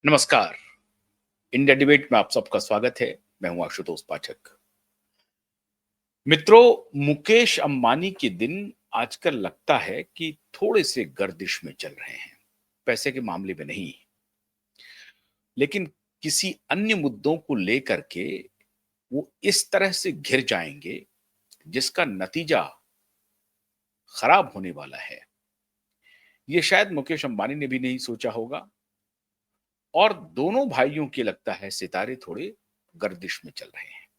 नमस्कार। India debate में आप सबका स्वागत है। मैं हूं आशुतोष पाठक। मित्रों, मुकेश अंबानी के दिन आजकल लगता है कि थोड़े से गर्दिश में चल रहे हैं। पैसे के मामले में नहीं, लेकिन किसी अन्य मुद्दों को लेकर के वो इस तरह से घिर जाएंगे जिसका नतीजा खराब होने वाला है। ये शायद मुकेश अंबानी ने भी नहीं सोचा होगा और दोनों भाइयों के लगता है सितारे थोड़े गर्दिश में चल रहे हैं।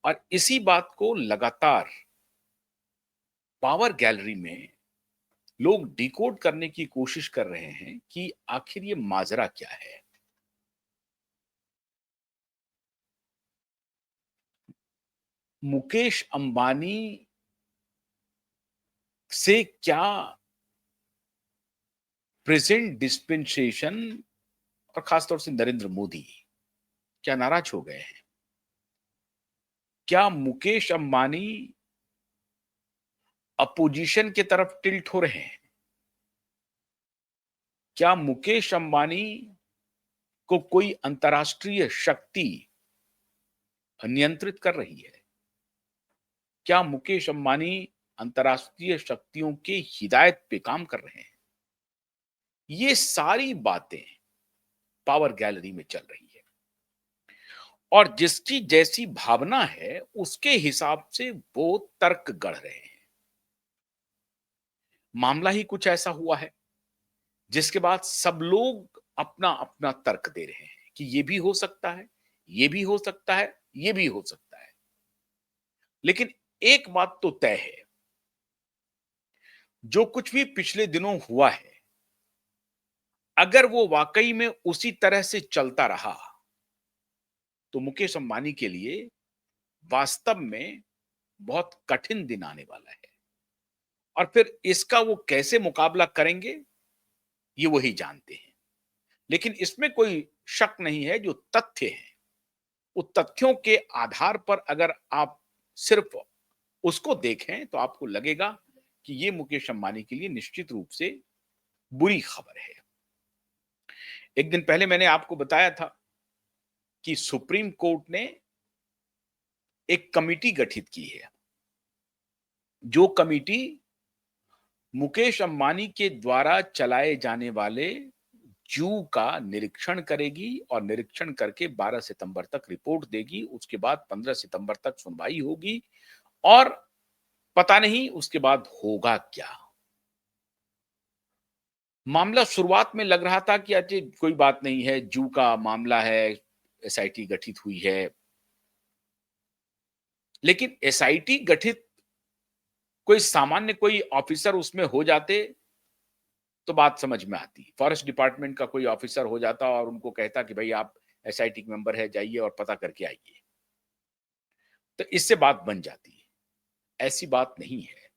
और इसी बात को लगातार पावर गैलरी में लोग डिकोड करने की कोशिश कर रहे हैं कि आखिर ये माजरा क्या है। मुकेश अंबानी से क्या प्रेजेंट डिस्पेंसेशन और खासतौर से नरेंद्र मोदी क्या नाराज हो गए हैं? क्या मुकेश अंबानी अपोजिशन की तरफ टिल्ट हो रहे हैं? क्या मुकेश अंबानी को कोई अंतर्राष्ट्रीय शक्ति नियंत्रित कर रही है? क्या मुकेश अंबानी अंतर्राष्ट्रीय शक्तियों के हिदायत पे काम कर रहे हैं? ये सारी बातें पावर गैलरी में चल रही है और जिसकी जैसी भावना है उसके हिसाब से वो तर्क गढ़ रहे हैं। मामला ही कुछ ऐसा हुआ है जिसके बाद सब लोग अपना अपना तर्क दे रहे हैं कि ये भी हो सकता है, ये भी हो सकता है, ये भी हो सकता है। लेकिन एक बात तो तय है, जो कुछ भी पिछले दिनों हुआ है, अगर वो वाकई में उसी तरह से चलता रहा तो मुकेश अंबानी के लिए वास्तव में बहुत कठिन दिन आने वाला है। और फिर इसका वो कैसे मुकाबला करेंगे, ये वही जानते हैं। लेकिन इसमें कोई शक नहीं है, जो तथ्य हैं, उन तथ्यों के आधार पर अगर आप सिर्फ उसको देखें तो आपको लगेगा कि ये मुकेश अंबानी के लिए निश्चित रूप से बुरी खबर है। एक दिन पहले मैंने आपको बताया था कि सुप्रीम कोर्ट ने एक कमिटी गठित की है, जो कमिटी मुकेश अंबानी के द्वारा चलाए जाने वाले जू का निरीक्षण करेगी और निरीक्षण करके 12 सितंबर तक रिपोर्ट देगी। उसके बाद 15 सितंबर तक सुनवाई होगी और पता नहीं उसके बाद होगा क्या। मामला शुरुआत में लग रहा था कि अच्छा कोई बात नहीं है, जू का मामला है, एसआईटी गठित हुई है। लेकिन एसआईटी गठित कोई सामान्य कोई ऑफिसर उसमें हो जाते तो बात समझ में आती। फॉरेस्ट डिपार्टमेंट का कोई ऑफिसर हो जाता और उनको कहता कि भाई आप एसआईटी के मेंबर है, जाइए और पता करके आइए, तो इससे बात बन जाती है। ऐसी बात नहीं है।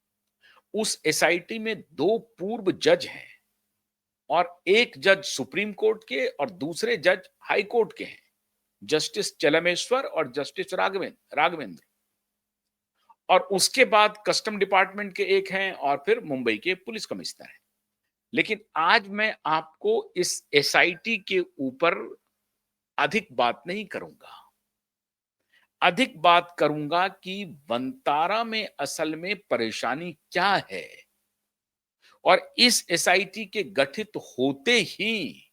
उस एसआईटी में 2 पूर्व जज हैं और एक जज सुप्रीम कोर्ट के और दूसरे जज हाई कोर्ट के हैं, जस्टिस चलमेश्वर और जस्टिस राघवेंद्र। और उसके बाद कस्टम डिपार्टमेंट के एक हैं और फिर मुंबई के पुलिस कमिश्नर हैं। लेकिन आज मैं आपको इस एसआईटी के ऊपर अधिक बात नहीं करूंगा। अधिक बात करूंगा कि वंतारा में असल में परेशानी क्या है और इस एसआईटी के गठित होते ही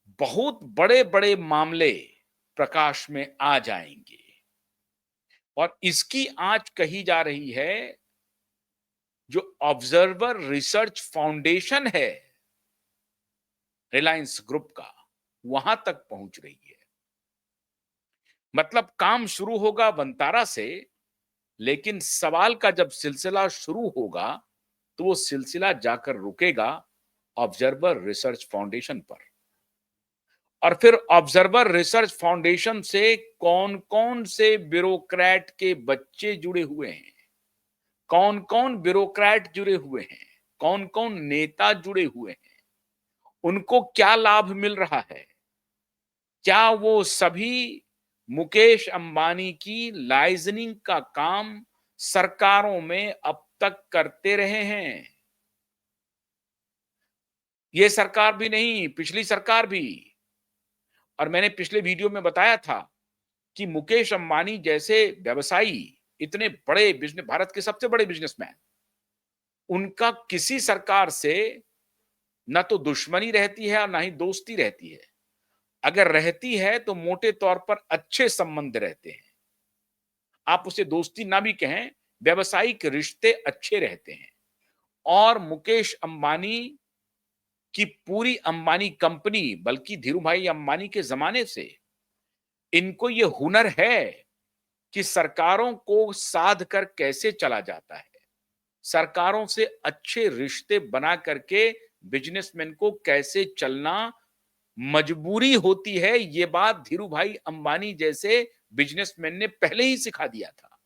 बहुत बड़े-बड़े मामले प्रकाश में आ जाएंगे। और इसकी आंच कही जा रही है, जो ऑब्जर्वर रिसर्च फाउंडेशन है रिलायंस ग्रुप का, वहां तक पहुंच रही है। मतलब काम शुरू होगा वंतारा से, लेकिन सवाल का जब सिलसिला शुरू होगा तो वो सिलसिला जाकर रुकेगा ऑब्जर्वर रिसर्च फाउंडेशन पर। और फिर ऑब्जर्वर रिसर्च फाउंडेशन से कौन-कौन से ब्यूरोक्रेट के बच्चे जुड़े हुए हैं, कौन-कौन ब्यूरोक्रेट जुड़े हुए हैं, कौन-कौन नेता जुड़े हुए हैं, उनको क्या लाभ मिल रहा है, क्या वो सभी मुकेश अंबानी की लाइजनिंग का काम सरकारों में अब तक करते रहे हैं? ये सरकार भी नहीं, पिछली सरकार भी। और मैंने पिछले वीडियो में बताया था कि मुकेश अंबानी जैसे व्यवसायी, इतने बड़े बिज़नेस, भारत के सबसे बड़े बिज़नेसमैन, उनका किसी सरकार से ना तो दुश्मनी रहती है और ना ही दोस्ती रहती है। अगर रहती है तो मोटे तौर पर अच्छे संबंध रहते हैं। आप उसे दोस्ती ना भी कहें, व्यावसायिक रिश्ते अच्छे रहते हैं। और मुकेश अंबानी की पूरी अंबानी कंपनी, बल्कि धीरूभाई अंबानी के ज़माने से इनको ये हुनर है कि सरकारों को साध कर कैसे चला जाता है। सरकारों से अच्छे रिश्ते बना करके बिज़नेसमैन को कैसे चलना मजबूरी होती है, ये बात धीरूभाई अंबानी जैसे बिज़नेसमैन ने पहले ही सिखा दिया था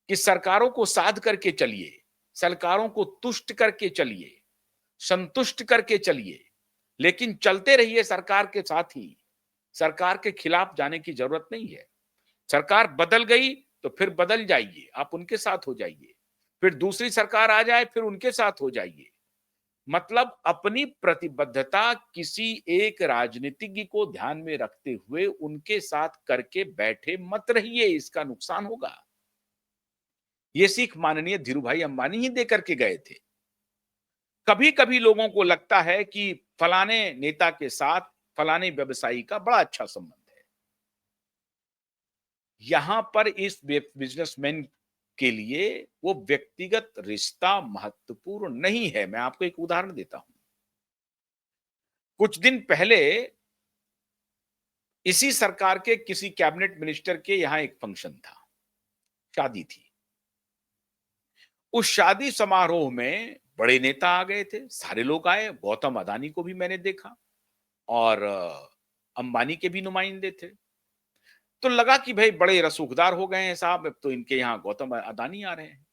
कि सरकारों को साध करके चलिए, सरकारों को तुष्ट करके चलिए, संतुष्ट करके चलिए, लेकिन चलते रहिए सरकार के साथ ही। सरकार के खिलाफ जाने की जरूरत नहीं है। सरकार बदल गई तो फिर बदल जाइए, आप उनके साथ हो जाइए। फिर दूसरी सरकार आ जाए, फिर उनके साथ हो जाइए। मतलब अपनी प्रतिबद्धता किसी एक राजनीतिज्ञ को ध्यान में रखते हुए उनके साथ करके बैठे मत रहिए, इसका नुकसान होगा। ये सीख माननीय धीरूभाई अंबानी ही दे करके गए थे। कभी-कभी लोगों को लगता है कि फलाने नेता के साथ फलाने व्यवसायी का बड़ा अच्छा संबंध है। यहां पर इस बिजनेसमैन के लिए वो व्यक्तिगत रिश्ता महत्वपूर्ण नहीं है। मैं आपको एक उदाहरण देता हूं। कुछ दिन पहले इसी सरकार के किसी कैबिनेट मिनिस्टर के यहां एक फंक्शन था, शादी थी। उस शादी समारोह में बड़े नेता आ गए थे, सारे लोग आए, गौतम अदानी को भी मैंने देखा और अंबानी के भी नुमाइंदे थे। तो लगा कि भाई बड़े रसूखदार हो गए हैं साहब, अब तो इनके यहां गौतम अदानी आ रहे हैं।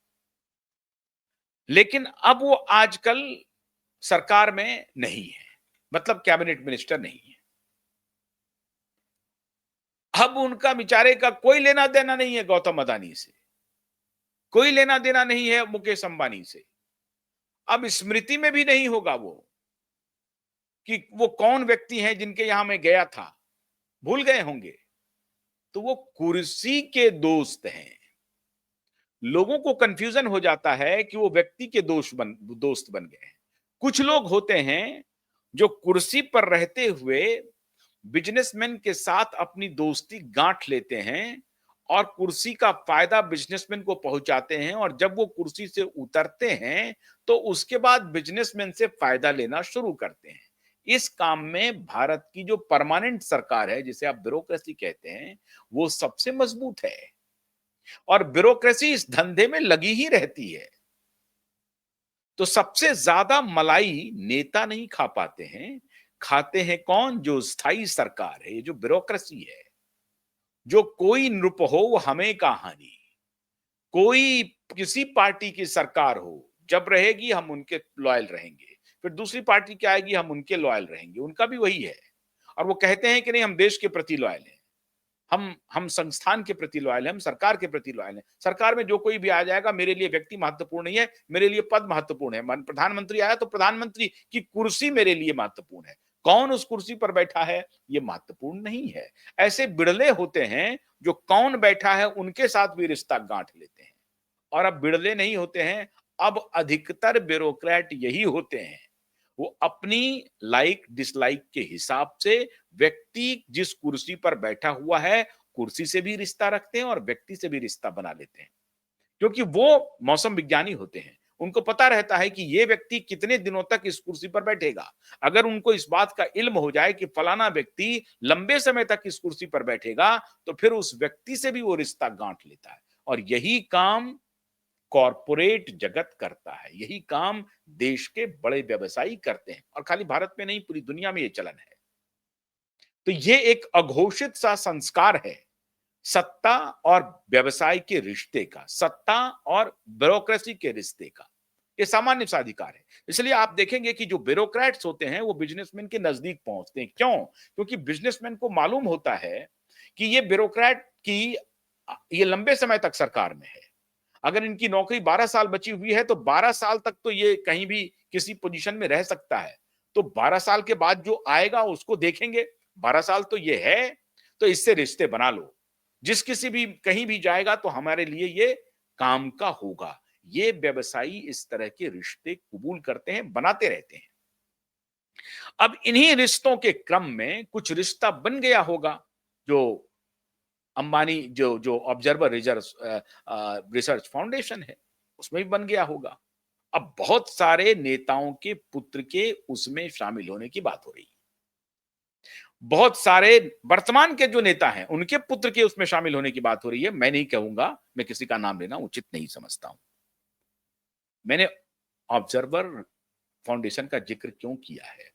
लेकिन अब वो आजकल सरकार में नहीं है, मतलब कैबिनेट मिनिस्टर नहीं है। अब उनका बेचारे का कोई लेना देना नहीं है गौतम अदानी से, कोई लेना देना नहीं है मुकेश अंबानी से। अब स्मृति में भी नहीं होगा वो कि वो कौन व्यक्ति हैं जिनके यहां मैं गया था, भूल गए होंगे। तो वो कुर्सी के दोस्त हैं। लोगों को कंफ्यूजन हो जाता है कि वो व्यक्ति के दोस्त बन गए हैं। कुछ लोग होते हैं जो कुर्सी पर रहते हुए बिजनेसमैन के साथ अपनी दोस्ती गांठ लेते हैं और कुर्सी का फायदा बिजनेसमैन को पहुंचाते हैं, और जब वो कुर्सी से उतरते हैं तो उसके बाद बिजनेसमैन से फायदा लेना शुरू करते हैं। इस काम में भारत की जो परमानेंट सरकार है, जिसे आप ब्यूरोक्रेसी कहते हैं, वो सबसे मजबूत है और ब्यूरोक्रेसी इस धंधे में लगी ही रहती है। तो सबसे ज्यादा मलाई नेता नहीं खा पाते हैं, खाते हैं कौन? जो स्थायी सरकार है, ये जो ब्यूरोक्रेसी है। जो कोई नृप हो वो हमें कहानी, कोई किसी पार्टी की सरकार हो, जब रहेगी हम उनके लॉयल रहेंगे, फिर दूसरी पार्टी की आएगी हम उनके लॉयल रहेंगे, उनका भी वही है। और वो कहते हैं कि नहीं, हम देश के प्रति लॉयल हैं, हम संस्थान के प्रति लॉयल हैं, हम सरकार के प्रति लॉयल हैं। सरकार में जो कोई भी आ जाएगा, मेरे लिए व्यक्ति महत्वपूर्ण नहीं है, मेरे लिए पद महत्वपूर्ण है। प्रधानमंत्री आया तो प्रधानमंत्री की कुर्सी मेरे लिए महत्वपूर्ण है, कौन उस कुर्सी पर बैठा है ये महत्वपूर्ण नहीं है। ऐसे बिड़ले होते हैं जो कौन बैठा है उनके साथ भी रिश्ता गांठ लेते हैं। और अब बिड़ले नहीं होते हैं, अब अधिकतर ब्यूरोक्रेट यही होते हैं। वो अपनी लाइक डिसलाइक के हिसाब से व्यक्ति जिस कुर्सी पर बैठा हुआ है, कुर्सी से भी रिश्ता रखते हैं और व्यक्ति से भी रिश्ता बना लेते हैं, क्योंकि वो मौसम विज्ञानी होते हैं। उनको पता रहता है कि ये व्यक्ति कितने दिनों तक इस कुर्सी पर बैठेगा। अगर उनको इस बात का इल्म हो जाए कि फलाना व्यक्ति लंबे समय तक इस कुर्सी पर बैठेगा, तो फिर उस व्यक्ति से भी वो रिश्ता गांठ लेता है। और यही काम कॉरपोरेट जगत करता है, यही काम देश के बड़े व्यवसायी करते हैं, और खाली भारत में नहीं, पूरी दुनिया में ये चलन है। तो ये एक अघोषित सा संस्कार है सत्ता और व्यवसाय के रिश्ते का, सत्ता और ब्यूरोक्रेसी के रिश्ते का। ये सामान्य सा अधिकार है। इसलिए आप देखेंगे कि जो ब्यूरोक्रेट्स होते हैं वो बिजनेसमैन के नजदीक पहुंचते हैं। क्यों? क्योंकि बिजनेसमैन को मालूम होता है कि ये ब्यूरोक्रेट की ये लंबे समय तक सरकार में है। अगर इनकी नौकरी 12 साल बची हुई है तो 12 साल तक तो ये कहीं भी किसी पोजीशन में रह सकता है। तो 12 साल के बाद जो आएगा उसको देखेंगे। 12 साल तो ये है, तो इससे रिश्ते बना लो। जिस किसी भी कहीं भी जाएगा तो हमारे लिए ये काम का होगा। ये व्यवसायी इस तरह के रिश्ते कबूल करते हैं, बनाते रहते हैं। अब इन्हीं रिश्तों के क्रम में कुछ रिश्ता बन गया होगा, जो अंबानी जो जो ऑब्जर्वर रिसर्च फाउंडेशन है, उसमें भी बन गया होगा। अब बहुत सारे नेताओं के पुत्र के उसमें शामिल होने की बात हो रही है। बहुत सारे वर्तमान के जो नेता हैं, उनके पुत्र के उसमें शामिल होने की बात हो रही है। मैं नहीं कहूंगा, मैं किसी का नाम लेना उचित नहीं समझता हूं। मैंने ऑब्जर्वर फाउंडेशन का जिक्र क्यों किया है?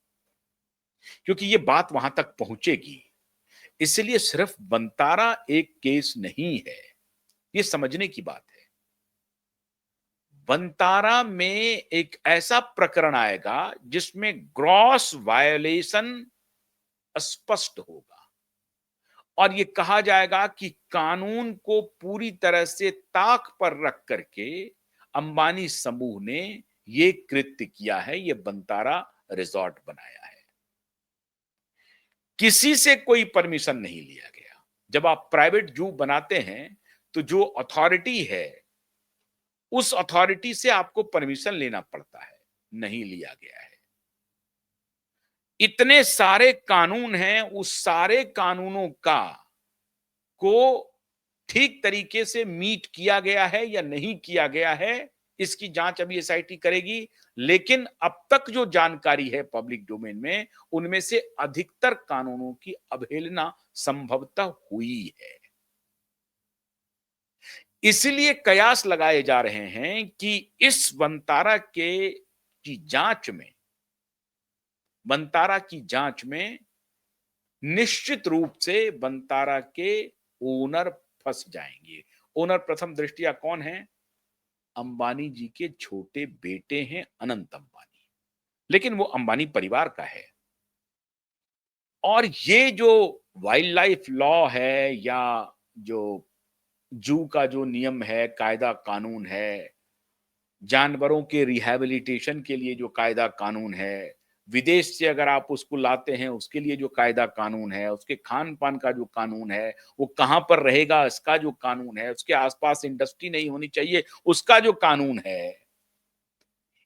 क्योंकि ये बात वहां तक पहुंचेगी। इसलिए सिर्फ बंतारा एक केस नहीं है, ये समझने की बात है। बंतारा में एक ऐसा प्रकरण आएगा जिसमें ग्रॉस वायोलेशन स्पष्ट होगा और ये कहा जाएगा कि कानून को पूरी तरह से ताक पर रख करके अंबानी समूह ने ये कृत्य किया है, ये बंतारा रिजॉर्ट बनाया है। किसी से कोई परमिशन नहीं लिया गया। जब आप प्राइवेट जू बनाते हैं तो जो अथॉरिटी है, उस अथॉरिटी से आपको परमिशन लेना पड़ता है, नहीं लिया गया है। इतने सारे कानून हैं, उस सारे कानूनों का को ठीक तरीके से मीट किया गया है या नहीं किया गया है, इसकी जांच अभी एसआईटी करेगी। लेकिन अब तक जो जानकारी है पब्लिक डोमेन में, उनमें से अधिकतर कानूनों की अवहेलना संभवतः हुई है। इसलिए कयास लगाए जा रहे हैं कि इस बंतारा के की जांच में, बंतारा की जांच में निश्चित रूप से बंतारा के ओनर फंस जाएंगे। ओनर प्रथम दृष्टया कौन है? अंबानी जी के छोटे बेटे हैं अनंत अंबानी, लेकिन वो अंबानी परिवार का है। और ये जो वाइल्ड लाइफ लॉ है या जो जू का जो नियम है, कायदा कानून है, जानवरों के रिहैबिलिटेशन के लिए जो कायदा कानून है, विदेश से अगर आप उसको लाते हैं उसके लिए जो कायदा कानून है, उसके खान-पान का जो कानून है, वो कहाँ पर रहेगा इसका जो कानून है, उसके आस-पास इंडस्ट्री नहीं होनी चाहिए उसका जो कानून है,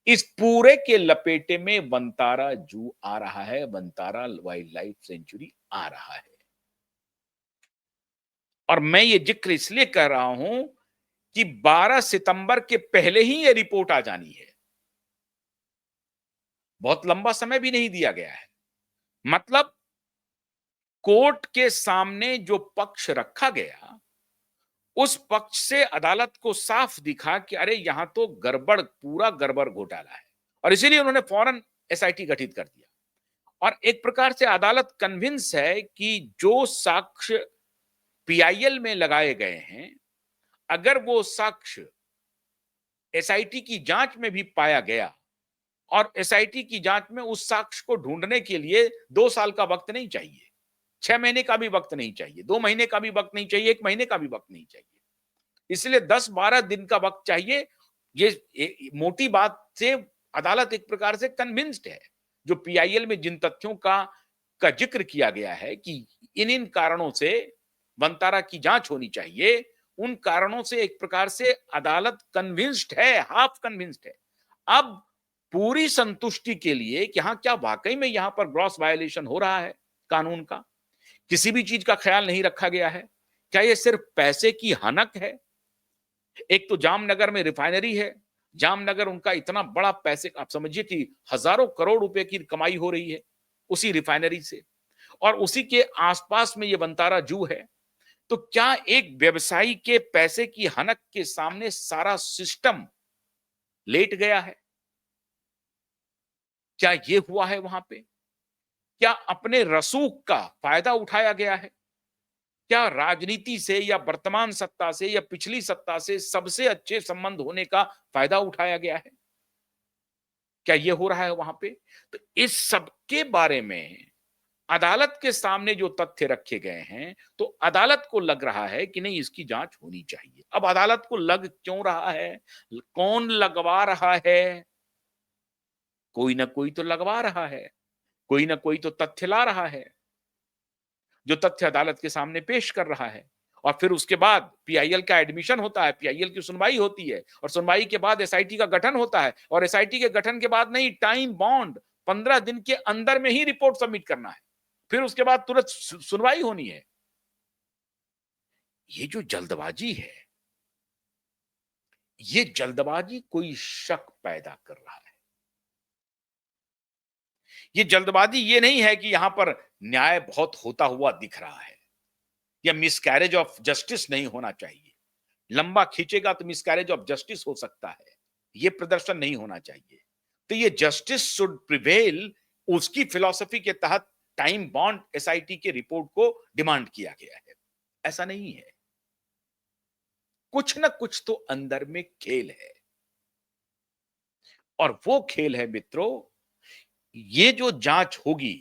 इस पूरे के लपेटे में बंतारा जू आ रहा है, बंतारा वाइल्ड लाइफ सेंचुरी आ रहा है। और मैं ये जिक्र इसलिए कर रहा हूं कि 12 सितंबर के पहले ही ये रिपोर्ट आ जानी है। बहुत लंबा समय भी नहीं दिया गया है। मतलब कोर्ट के सामने जो पक्ष रखा गया, उस पक्ष से अदालत को साफ दिखा कि अरे यहां तो गड़बड़, पूरा गड़बड़ घोटाला है और इसीलिए उन्होंने फौरन एसआईटी गठित कर दिया। और एक प्रकार से अदालत कन्विंस है कि जो साक्ष्य पीआईएल में लगाए गए हैं, अगर वो साक्ष्य एसआईटी की जांच में भी पाया गया और एसआईटी की जांच में उस साक्ष्य को ढूंढने के लिए 2 साल का वक्त नहीं चाहिए, 6 महीने का भी वक्त नहीं चाहिए, 2 महीने का भी वक्त नहीं चाहिए, 1 महीने का भी वक्त नहीं चाहिए। इसलिए 10-12 दिन का वक्त चाहिए। ये मोटी बात से अदालत एक प्रकार से कन्विंस्ड है। जो पीआईएल में जिन तथ्यों का जिक्र किया गया है कि इन कारणों से बंतारा की जांच होनी चाहिए, उन कारणों से एक प्रकार से अदालत कन्विंस्ड है, हाफ कन्विंस्ड है। अब पूरी संतुष्टि के लिए कि हाँ, क्या वाकई में यहां पर ग्रॉस वायलेशन हो रहा है कानून का, किसी भी चीज का ख्याल नहीं रखा गया है, क्या यह सिर्फ पैसे की हनक है? एक तो जामनगर में रिफाइनरी है, जामनगर उनका इतना बड़ा पैसे, आप समझिए कि हजारों करोड़ रुपए की कमाई हो रही है उसी रिफाइनरी से, और उसी के आसपास में ये बंतारा जू है। तो क्या एक व्यवसायी के पैसे की हनक के सामने सारा सिस्टम लेट गया है? क्या ये हुआ है वहां पे? क्या अपने रसूख का फायदा उठाया गया है? क्या राजनीति से या वर्तमान सत्ता से या पिछली सत्ता से सबसे अच्छे संबंध होने का फायदा उठाया गया है? क्या ये हो रहा है वहां पे? तो इस सब के बारे में अदालत के सामने जो तथ्य रखे गए हैं, तो अदालत को लग रहा है कि नहीं, इसकी जांच होनी चाहिए। अब अदालत को लग क्यों रहा है? कौन लगवा रहा है? कोई ना कोई तो लगवा रहा है। कोई ना कोई तो तथ्य ला रहा है, जो तथ्य अदालत के सामने पेश कर रहा है, और फिर उसके बाद पीआईएल का एडमिशन होता है, पीआईएल की सुनवाई होती है, और सुनवाई के बाद एसआईटी का गठन होता है, और एसआईटी के गठन के बाद नहीं, टाइम बॉन्ड 15 दिन के अंदर में ही रिपोर्ट सबमिट करना है, फिर उसके बाद तुरंत सुनवाई होनी है। ये जो जल्दबाजी है, ये जल्दबाजी कोई शक पैदा कर रहा है। ये जल्दबाजी ये नहीं है कि यहां पर न्याय बहुत होता हुआ दिख रहा है, या मिसकैरेज ऑफ जस्टिस नहीं होना चाहिए। लंबा खींचेगा तो मिसकैरेज ऑफ जस्टिस हो सकता है, ये प्रदर्शन नहीं होना चाहिए। तो ये जस्टिस शुड प्रिवेल, उसकी फिलॉसफी के तहत टाइम बॉन्ड एसआईटी के रिपोर्ट को डिमांड किया गया है। ऐसा नहीं है, कुछ ना कुछ तो अंदर में खेल है, और वो खेल है मित्रों, ये जो जांच होगी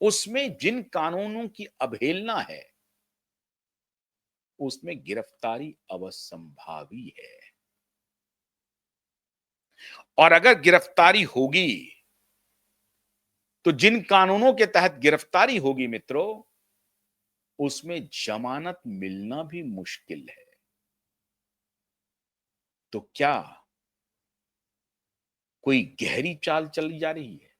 उसमें जिन कानूनों की अवहेलना है, उसमें गिरफ्तारी अवश्यंभावी है। और अगर गिरफ्तारी होगी तो जिन कानूनों के तहत गिरफ्तारी होगी मित्रों, उसमें जमानत मिलना भी मुश्किल है। तो क्या कोई गहरी चाल चली जा रही है,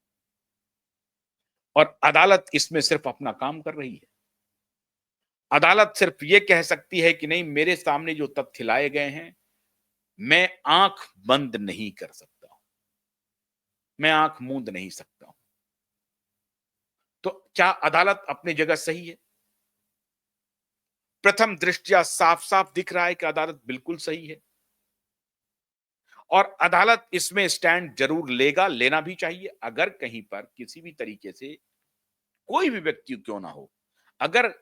और अदालत इसमें सिर्फ अपना काम कर रही है? अदालत सिर्फ यह कह सकती है कि नहीं, मेरे सामने जो तथ्य लाए गए हैं, मैं आंख बंद नहीं कर सकता हूं, मैं आंख मूंद नहीं सकता हूं। तो क्या अदालत अपनी जगह सही है? प्रथम दृष्टया साफ साफ दिख रहा है कि अदालत बिल्कुल सही है, और अदालत इसमें स्टैंड जरूर लेगा, लेना भी चाहिए। अगर कहीं पर किसी भी तरीके से कोई भी व्यक्ति क्यों ना हो, अगर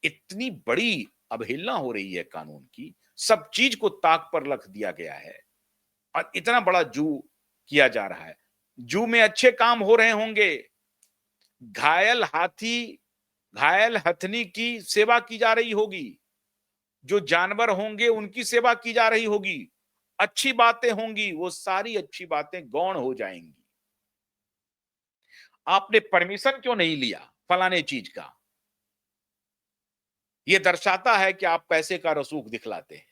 इतनी बड़ी अवहेलना हो रही है कानून की, सब चीज को ताक पर रख दिया गया है, और इतना बड़ा जू किया जा रहा है, जू में अच्छे काम हो रहे होंगे, घायल हाथी, घायल हथनी की सेवा की जा रही होगी, जो जानवर होंगे उनकी सेवा की जा रही होगी, अच्छी बातें होंगी, वो सारी अच्छी बातें गौण हो जाएंगी। आपने परमिशन क्यों नहीं लिया फलाने चीज का? यह दर्शाता है कि आप पैसे का रसूख दिखलाते हैं।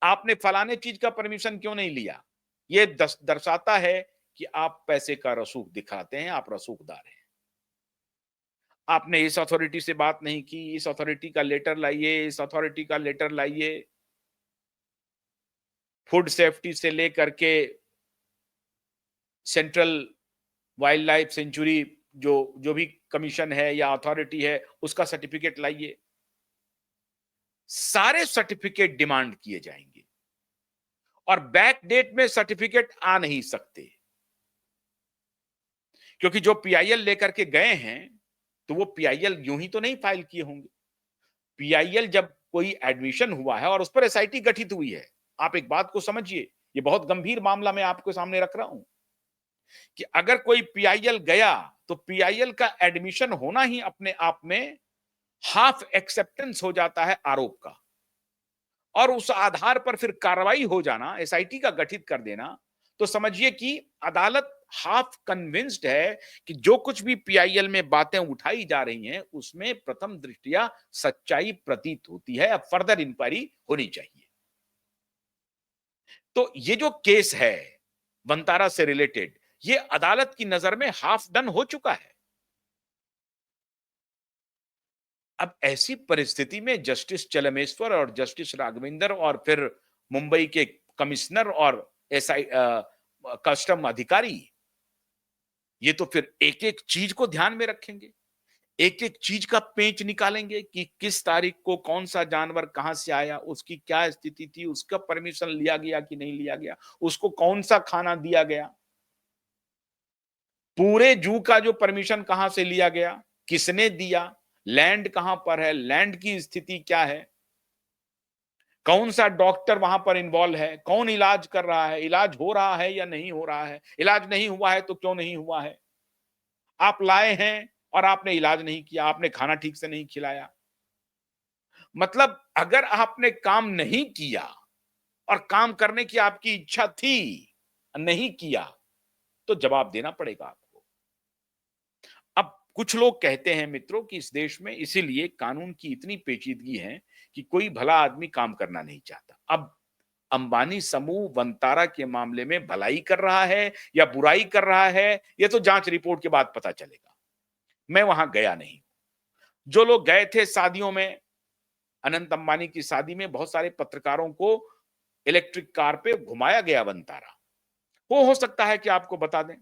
आपने फलाने चीज का परमिशन क्यों नहीं लिया? यह दर्शाता है कि आप पैसे का रसूख दिखाते हैं, आप रसूखदार हैं। आपने इस अथॉरिटी से बात नहीं की, इस अथॉरिटी का लेटर लाइए, इस अथॉरिटी का लेटर लाइए, फूड सेफ्टी से लेकर के सेंट्रल वाइल्ड लाइफ सेंचुरी, जो जो भी कमीशन है या अथॉरिटी है, उसका सर्टिफिकेट लाइए। सारे सर्टिफिकेट डिमांड किए जाएंगे, और बैक डेट में सर्टिफिकेट आ नहीं सकते, क्योंकि जो पीआईएल लेकर के गए हैं, तो वो पीआईएल यूं ही तो नहीं फाइल किए होंगे। पीआईएल जब कोई एडमिशन हुआ है और उस पर एसआईटी गठित हुई है, आप एक बात को समझिए, ये बहुत गंभीर मामला मैं आपके सामने रख रहा हूं, कि अगर कोई पीआईएल गया, तो पीआईएल का एडमिशन होना ही अपने आप में हाफ एक्सेप्टेंस हो जाता है आरोप का, और उस आधार पर फिर कार्रवाई हो जाना, एसआईटी का गठित कर देना, तो समझिए कि अदालत हाफ कन्विंस्ड है कि जो कुछ भी पीआईएल में बातें उठाई जा रही हैं, उसमें प्रथम दृष्टया सच्चाई प्रतीत होती है, अब फर्दर इंक्वायरी होनी चाहिए। तो ये जो केस है वंतारा से रिलेटेड, ये अदालत की नजर में हाफ डन हो चुका है। अब ऐसी परिस्थिति में जस्टिस चलमेश्वर और जस्टिस राघवेंद्र और फिर मुंबई के कमिश्नर और एसआई कस्टम अधिकारी, ये तो फिर एक एक चीज को ध्यान में रखेंगे, एक एक चीज का पेंच निकालेंगे कि किस तारीख को कौन सा जानवर कहां से आया, उसकी क्या स्थिति थी, उसका परमिशन लिया गया कि नहीं लिया गया, उसको कौन सा खाना दिया गया, पूरे जू का जो परमिशन कहां से लिया गया, किसने दिया, लैंड कहां पर है, लैंड की स्थिति क्या है, कौन सा डॉक्टर वहां पर इन्वॉल्व है, कौन इलाज कर रहा है, इलाज हो रहा है या नहीं हो रहा है, इलाज नहीं हुआ है तो क्यों नहीं हुआ है, आप लाए हैं और आपने इलाज नहीं किया, आपने खाना ठीक से नहीं खिलाया। मतलब अगर आपने काम नहीं किया और काम करने की आपकी इच्छा थी, नहीं किया, तो जवाब देना पड़ेगा आपको। अब कुछ लोग कहते हैं मित्रों कि इस देश में इसीलिए कानून की इतनी पेचीदगी है कि कोई भला आदमी काम करना नहीं चाहता। अब अंबानी समूह वंतारा के मामले में भलाई कर रहा है या बुराई कर रहा है, यह तो जांच रिपोर्ट के बाद पता चलेगा। मैं वहां गया नहीं। जो लोग गए थे शादियों में, अनंत अंबानी की शादी में बहुत सारे पत्रकारों को इलेक्ट्रिक कार पे घुमाया गया वंतारा। वो हो सकता है कि आपको बता दें,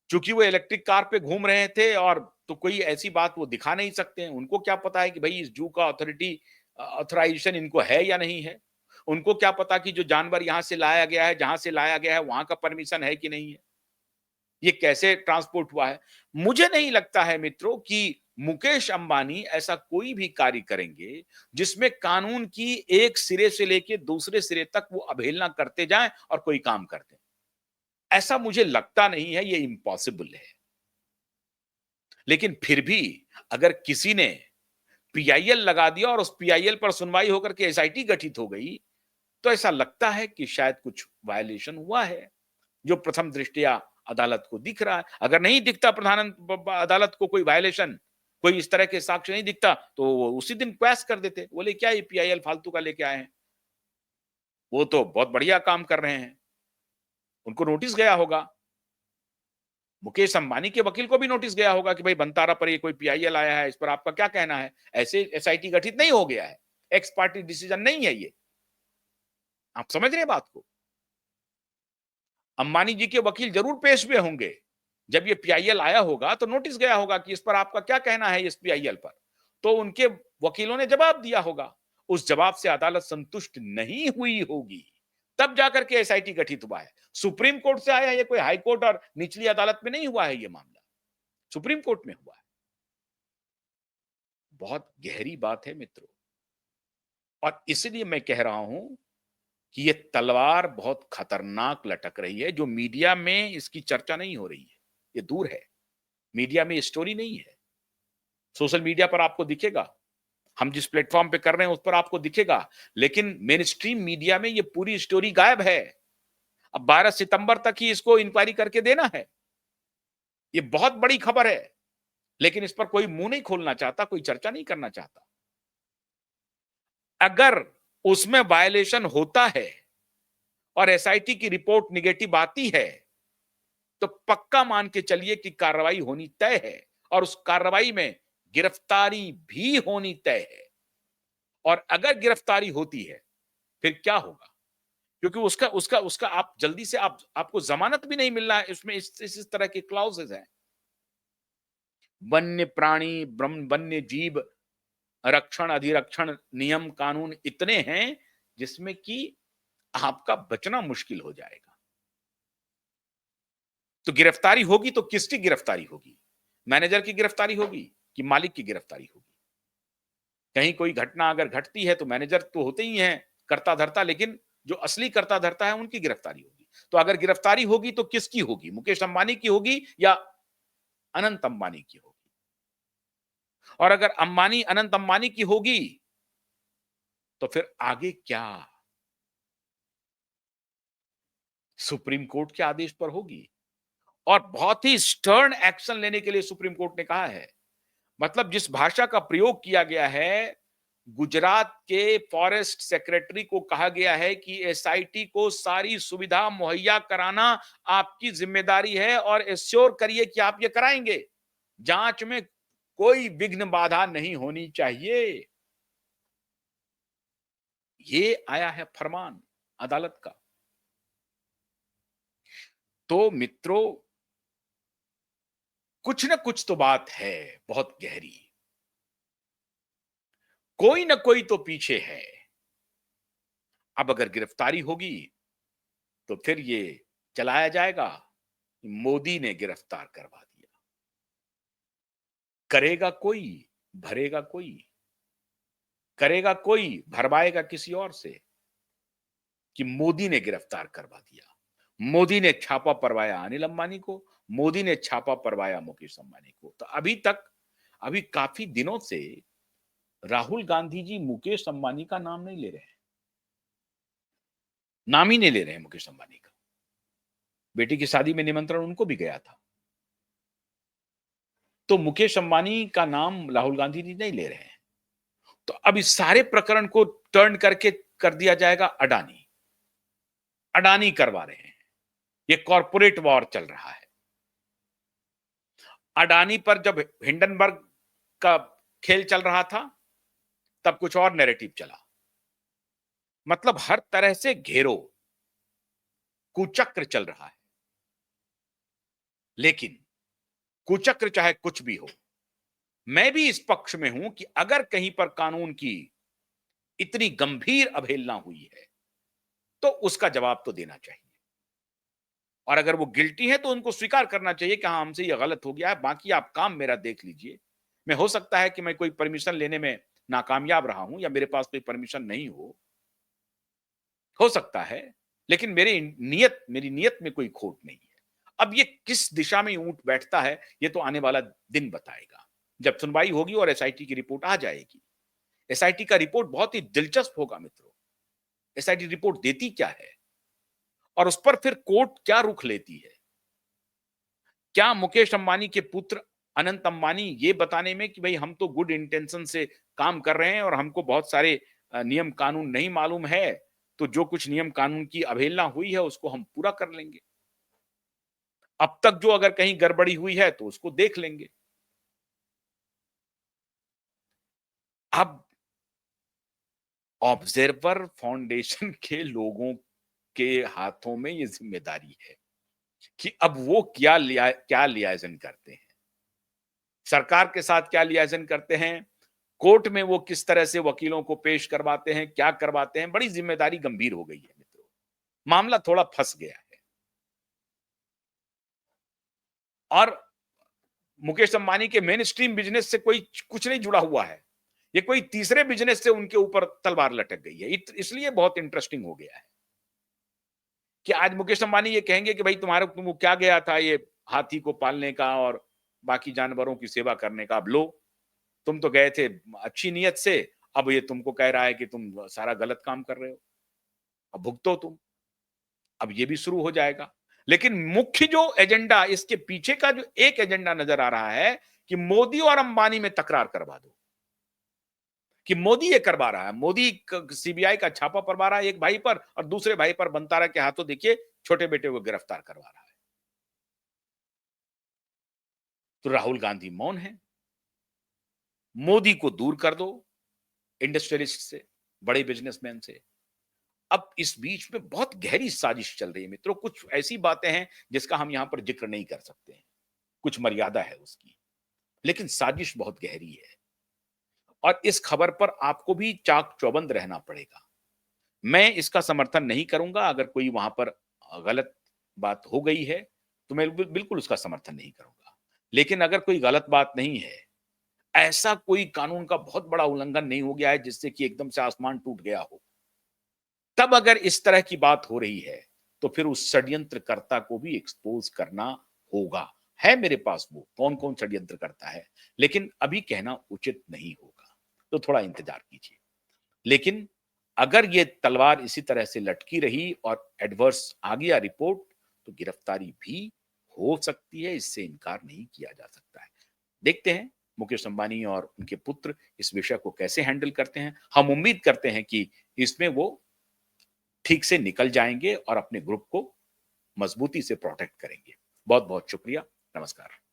चूंकि वो इलेक्ट्रिक कार पे घूम रहे थे और तो कोई ऐसी बात वो दिखा नहीं सकते हैं। उनको क्या पता है कि भाई इस जू का ऑथराइजेशन इनको है या नहीं है। उनको क्या पता कि जो जानवर यहां से लाया गया है, जहां से लाया गया है, वहां का परमिशन है कि नहीं है, ये कैसे ट्रांसपोर्ट हुआ है। मुझे नहीं लगता है मित्रों कि मुकेश अंबानी ऐसा कोई भी कार्य करेंगे जिसमें कानून की एक सिरे से लेकर दूसरे सिरे तक वो अवहेलना करते जाएं और कोई काम करते। ऐसा मुझे लगता नहीं है, ये इम्पॉसिबल है। लेकिन फिर भी अगर किसी ने पीआईएल लगा दिया और उस पीआईएल पर सुनवाई होकर के एसआईटी गठित हो गई, तो ऐसा लगता है कि शायद कुछ वायलेशन हुआ है, जो प्रथम दृष्टया अदालत को दिख रहा है। अगर नहीं दिखता अदालत को कोई वायलेशन, कोई इस तरह के साक्ष्य नहीं दिखता, तो वो उसी दिन क्वैश कर देते, बोले क्या ये पीआईएल फालतू का लेके आए हैं, वो तो बहुत बढ़िया काम कर रहे हैं। उनको नोटिस गया होगा, मुकेश अंबानी के वकील को भी नोटिस गया होगा कि भाई बंतारा पर ये कोई पीआईएल आया है, इस पर आपका क्या कहना है। ऐसे एसआईटी गठित नहीं हो गया है, एक्स पार्टी डिसीजन नहीं है ये। आप समझ रहे हैं बात को। अंबानी जी के वकील जरूर पेश हुए होंगे। जब ये पीआईएल आया होगा तो नोटिस गया होगा कि इस पर आपका क्या कहना है, इस पीआईएल पर। तो उनके वकीलों ने जवाब दिया होगा। उस जवाब से अदालत संतुष्ट नहीं हुई होगी, तब जाकर के एसआईटी गठित हुआ है। सुप्रीम कोर्ट से आया, ये कोई हाई कोर्ट और निचली अदालत में नहीं हुआ है ये मामला, सुप्रीम कोर्ट में हुआ है। बहुत गहरी बात है मित्रों, और इसलिए मैं कह रहा हूं कि ये तलवार बहुत खतरनाक लटक रही है। जो मीडिया में इसकी चर्चा नहीं हो रही है, ये दूर है। मीडिया में स्टोरी नहीं है। सोशल मीडिया पर आपको दिखेगा, हम जिस प्लेटफॉर्म पे कर रहे हैं उस पर आपको दिखेगा, लेकिन मेन स्ट्रीम मीडिया में ये पूरी स्टोरी गायब है। अब 12 सितंबर तक ही इसको इंक्वायरी करके देना है। ये बहुत बड़ी खबर है, लेकिन इस पर कोई मुंह नहीं खोलना चाहता, कोई चर्चा नहीं करना चाहता। अगर उसमें वायलेशन होता है और एसआईटी की रिपोर्ट निगेटिव आती है, तो पक्का मान के चलिए कि कार्रवाई होनी तय है, और उस कार्रवाई में गिरफ्तारी भी होनी तय है। और अगर गिरफ्तारी होती है, फिर क्या होगा? क्योंकि उसका उसका उसका आप जल्दी से आपको जमानत भी नहीं मिल रहा है। इसमें इस तरह के क्लॉजेज हैं। वन्य प्राणी, वन्य जीव रक्षण अधिरक्षण नियम कानून इतने हैं जिसमें कि आपका बचना मुश्किल हो जाएगा। तो गिरफ्तारी होगी तो किसकी गिरफ्तारी होगी? मैनेजर की गिरफ्तारी होगी कि मालिक की गिरफ्तारी होगी? कहीं कोई घटना अगर घटती है तो मैनेजर तो होते ही हैं कर्ता धर्ता, लेकिन जो असली कर्ता धर्ता है उनकी गिरफ्तारी होगी। तो अगर गिरफ्तारी होगी तो किसकी होगी? मुकेश अंबानी की होगी या अनंत अंबानी की होगी? और अगर अंबानी अनंत अंबानी की होगी तो फिर आगे क्या? सुप्रीम कोर्ट के आदेश पर होगी, और बहुत ही स्टर्न एक्शन लेने के लिए सुप्रीम कोर्ट ने कहा है। मतलब जिस भाषा का प्रयोग किया गया है, गुजरात के फॉरेस्ट सेक्रेटरी को कहा गया है कि एसआईटी को सारी सुविधा मुहैया कराना आपकी जिम्मेदारी है और एश्योर करिए कि आप ये कराएंगे। जांच में कोई विघ्न बाधा नहीं होनी चाहिए। ये आया है फरमान अदालत का। तो मित्रों, कुछ ना कुछ तो बात है बहुत गहरी। कोई ना कोई तो पीछे है। अब अगर गिरफ्तारी होगी तो फिर ये चलाया जाएगा, मोदी ने गिरफ्तार करवा दिया। करेगा कोई, भरेगा कोई। करेगा कोई, भरवाएगा किसी और से, कि मोदी ने गिरफ्तार करवा दिया। मोदी ने छापा परवाया अनिल अंबानी को, मोदी ने छापा परवाया मुकेश अंबानी को। तो अभी काफी दिनों से राहुल गांधी जी मुकेश अंबानी का नाम नहीं ले रहे हैं। नाम ही नहीं ले रहे हैं मुकेश अंबानी का। बेटी की शादी में निमंत्रण उनको भी गया था। तो मुकेश अंबानी का नाम राहुल गांधी जी नहीं ले रहे हैं। तो अब इस सारे प्रकरण को टर्न करके कर दिया जाएगा अडानी। अडानी करवा रहे हैं। ये कॉर्पोरेट वॉर चल रहा है। अडानी पर जब हिंडनबर्ग का खेल चल रहा था, तब कुछ और नैरेटिव चला। मतलब हर तरह से घेरो, कुचक्र चल रहा है। लेकिन कुचक्र चाहे कुछ भी हो, मैं भी इस पक्ष में हूं कि अगर कहीं पर कानून की इतनी गंभीर अवहेलना हुई है, तो उसका जवाब तो देना चाहिए। और अगर वो गिल्टी है तो उनको स्वीकार करना चाहिए कि हाँ, हमसे ये गलत हो गया है, बाकी आप काम मेरा देख लीजिए। मैं हो सकता है कि मैं कोई परमिशन लेने में नाकामयाब रहा हूं या मेरे पास कोई परमिशन नहीं हो सकता है, लेकिन मेरी नियत में कोई खोट नहीं है। अब ये किस दिशा में ऊंट बैठता है, ये तो आने वाला दिन बताएगा। जब सुनवाई होगी और एसआईटी की रिपोर्ट आ जाएगी। एसआईटी का रिपोर्ट बहुत ही दिलचस्प होगा मित्रों। एसआईटी रिपोर्ट देती क्या है और उस पर फिर कोर्ट क्या रुख लेती है? क्या मुकेश अंबानी के पुत्र अनंत अंबानी ये बताने में कि भाई हम तो गुड इंटेंशन से काम कर रहे हैं और हमको बहुत सारे नियम कानून नहीं मालूम है, तो जो कुछ नियम कानून की अवहेलना हुई है उसको हम पूरा कर लेंगे। अब तक जो अगर कहीं गड़बड़ी हुई है तो उसको देख लेंगे। अब ऑब्जर्वर फाउंडेशन के लोगों के हाथों में ये जिम्मेदारी है कि अब वो क्या लियाजन करते हैं, सरकार के साथ क्या लियाजन करते हैं, कोर्ट में वो किस तरह से वकीलों को पेश करवाते हैं, क्या करवाते हैं। बड़ी जिम्मेदारी गंभीर हो गई है मित्रों। मामला थोड़ा फंस गया है। और मुकेश अंबानी के मेन स्ट्रीम बिजनेस से कोई कुछ नहीं जुड़ा हुआ है। ये कोई तीसरे बिजनेस से उनके ऊपर तलवार लटक गई है। इसलिए बहुत इंटरेस्टिंग हो गया है कि आज मुकेश अंबानी ये कहेंगे कि भाई तुमको क्या गया था ये हाथी को पालने का और बाकी जानवरों की सेवा करने का। अब लो, तुम तो गए थे अच्छी नीयत से, अब ये तुमको कह रहा है कि तुम सारा गलत काम कर रहे हो, अब भुगतो तुम। अब ये भी शुरू हो जाएगा। लेकिन मुख्य जो एजेंडा, इसके पीछे का जो एक एजेंडा नजर आ रहा है कि मोदी और अंबानी में तकरार करवा दो, कि मोदी ये करवा रहा है। मोदी सीबीआई का छापा पड़वा रहा है एक भाई पर और दूसरे भाई पर बनतारा के हाथों देखिए छोटे बेटे को गिरफ्तार करवा रहा है। तो राहुल गांधी मौन है। मोदी को दूर कर दो इंडस्ट्रियलिस्ट से, बड़े बिजनेसमैन से। अब इस बीच में बहुत गहरी साजिश चल रही है मित्रों। कुछ ऐसी बातें हैं जिसका हम यहां पर जिक्र नहीं कर सकते हैं, कुछ मर्यादा है उसकी, लेकिन साजिश बहुत गहरी है। और इस खबर पर आपको भी चाक चौबंद रहना पड़ेगा। मैं इसका समर्थन नहीं करूंगा। अगर कोई वहां पर गलत बात हो गई है तो मैं बिल्कुल उसका समर्थन नहीं करूंगा। लेकिन अगर कोई गलत बात नहीं है, ऐसा कोई कानून का बहुत बड़ा उल्लंघन नहीं हो गया है जिससे कि एकदम से आसमान टूट गया हो, तब अगर इस तरह की बात हो रही है तो फिर उस षड्यंत्रकर्ता को भी एक्सपोज करना होगा। है मेरे पास वो कौन कौन षड्यंत्र करता है, लेकिन अभी कहना उचित नहीं होगा। तो थोड़ा इंतजार कीजिए। लेकिन अगर ये तलवार इसी तरह से लटकी रही और एडवर्स आ गया रिपोर्ट, तो गिरफ्तारी भी हो सकती है। इससे इनकार नहीं किया जा सकता है। देखते हैं मुकेश अंबानी और उनके पुत्र इस विषय को कैसे हैंडल करते हैं। हम उम्मीद करते हैं कि इसमें वो ठीक से निकल जाएंगे और अपने ग्रुप को मजबूती से प्रोटेक्ट करेंगे। बहुत बहुत शुक्रिया। नमस्कार।